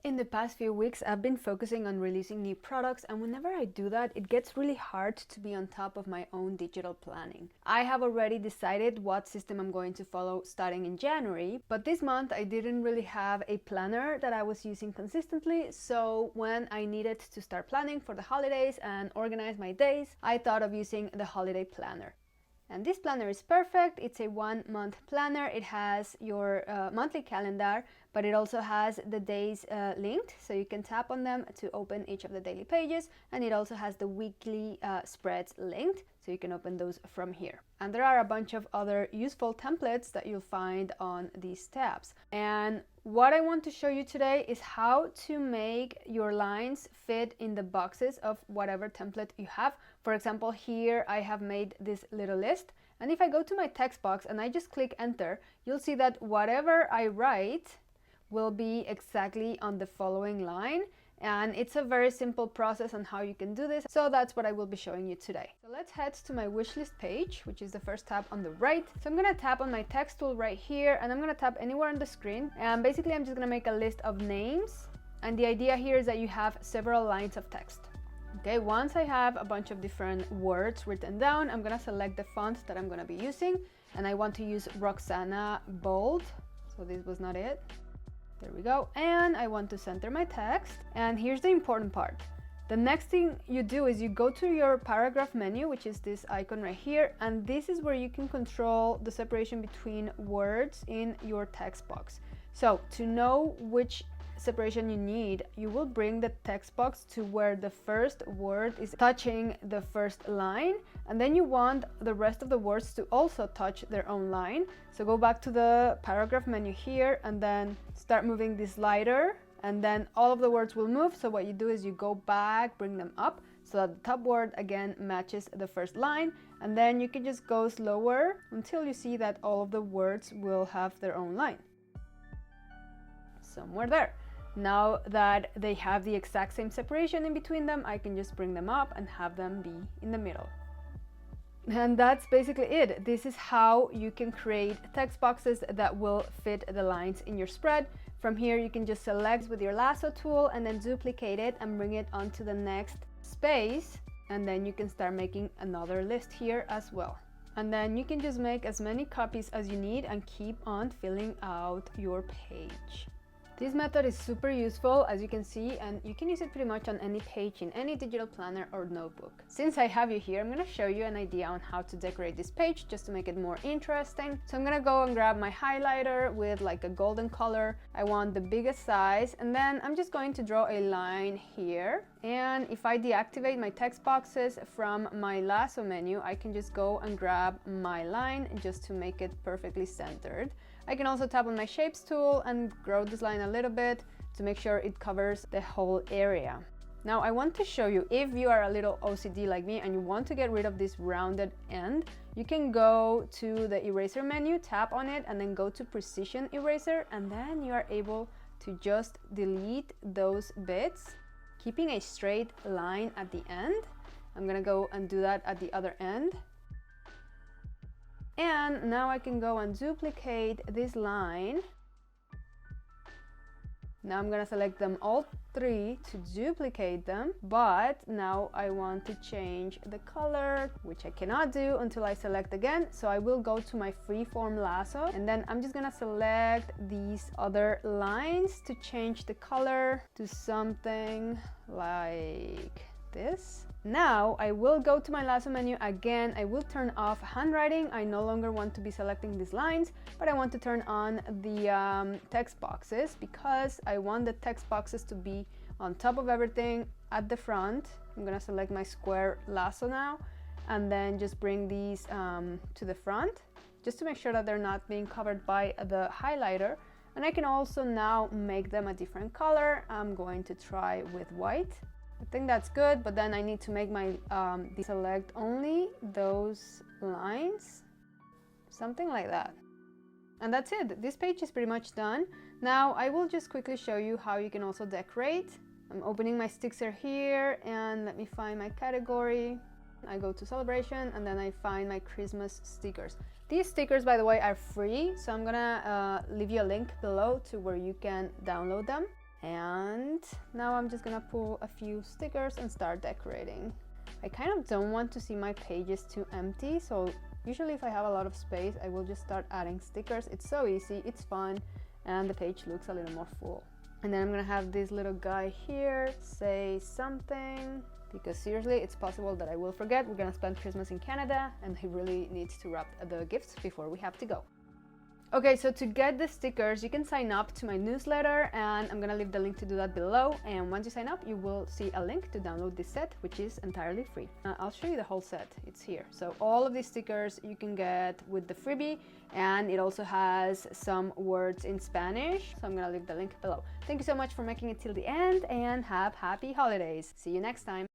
In the past few weeks, I've been focusing on releasing new products, and whenever I do that, it gets really hard to be on top of my own digital planning. I have already decided what system I'm going to follow starting in January, but this month I didn't really have a planner that I was using consistently, so when I needed to start planning for the holidays and organize my days, I thought of using the holiday planner. And this planner is perfect. It's a 1-month planner. It has your monthly calendar, but it also has the days linked, so you can tap on them to open each of the daily pages, and it also has the weekly spreads linked, so you can open those from here. And there are a bunch of other useful templates that you'll find on these tabs. And what I want to show you today is how to make your lines fit in the boxes of whatever template you have. For example, here I have made this little list, and if I go to my text box and I just click enter, you'll see that whatever I write will be exactly on the following line. And it's a very simple process on how you can do this, so that's what I will be showing you today. So let's head to my wishlist page, which is the first tab on the right. So I'm gonna tap on my text tool right here, and I'm gonna tap anywhere on the screen, and basically I'm just gonna make a list of names, and the idea here is that you have several lines of text. Okay, once I have a bunch of different words written down, I'm gonna select the font that I'm gonna be using, and I want to use Roxana Bold, so this was not it. There we go. And I want to center my text. And here's the important part. The next thing you do is you go to your paragraph menu, which is this icon right here. And this is where you can control the separation between words in your text box. So to know which separation you need, you will bring the text box to where the first word is touching the first line, and then you want the rest of the words to also touch their own line. So go back to the paragraph menu here and then start moving this slider, and then all of the words will move. So what you do is you go back, bring them up so that the top word again matches the first line, and then you can just go slower until you see that all of the words will have their own line. Somewhere there. Now that they have the exact same separation in between them, I can just bring them up and have them be in the middle. And that's basically it. This is how you can create text boxes that will fit the lines in your spread. From here, you can just select with your lasso tool and then duplicate it and bring it onto the next space. And then you can start making another list here as well. And then you can just make as many copies as you need and keep on filling out your page. This method is super useful, as you can see, and you can use it pretty much on any page in any digital planner or notebook. Since I have you here, I'm going to show you an idea on how to decorate this page just to make it more interesting. So I'm going to go and grab my highlighter with like a golden color. I want the biggest size, and then I'm just going to draw a line here. And if I deactivate my text boxes from my lasso menu, I can just go and grab my line just to make it perfectly centered. I can also tap on my shapes tool and grow this line a little bit to make sure it covers the whole area. Now I want to show you, if you are a little OCD like me and you want to get rid of this rounded end, you can go to the eraser menu, tap on it, and then go to precision eraser, and then you are able to just delete those bits, keeping a straight line at the end. I'm gonna go and do that at the other end. And now I can go and duplicate this line. Now I'm gonna select them all three to duplicate them, but now I want to change the color, which I cannot do until I select again. So I will go to my freeform lasso, and then I'm just gonna select these other lines to change the color to something like this. Now I will go to my lasso menu again. I will turn off handwriting. I no longer want to be selecting these lines, but I want to turn on the text boxes, because I want the text boxes to be on top of everything at the front. I'm gonna select my square lasso now, and then just bring these to the front, just to make sure that they're not being covered by the highlighter. And I can also now make them a different color. I'm going to try with white. I think that's good, but then I need to make my select only those lines, something like that. And that's it. This page is pretty much done. Now I will just quickly show you how you can also decorate. I'm opening my Stixer here, and let me find my category. I go to celebration, and then I find my Christmas stickers. These stickers, by the way, are free, so I'm gonna leave you a link below to where you can download them. And now I'm just gonna pull a few stickers and start decorating. I kind of don't want to see my pages too empty, so usually if I have a lot of space, I will just start adding stickers. It's so easy, it's fun, and the page looks a little more full. And then I'm gonna have this little guy here say something, because seriously, it's possible that I will forget. We're gonna spend Christmas in Canada, and he really needs to wrap the gifts before we have to go. Okay, so to get the stickers, you can sign up to my newsletter, and I'm gonna leave the link to do that below. And once you sign up, you will see a link to download this set, which is entirely free. I'll show you the whole set, it's here. So all of these stickers you can get with the freebie, and it also has some words in Spanish. So I'm gonna leave the link below. Thank you so much for making it till the end, and have happy holidays. See you next time.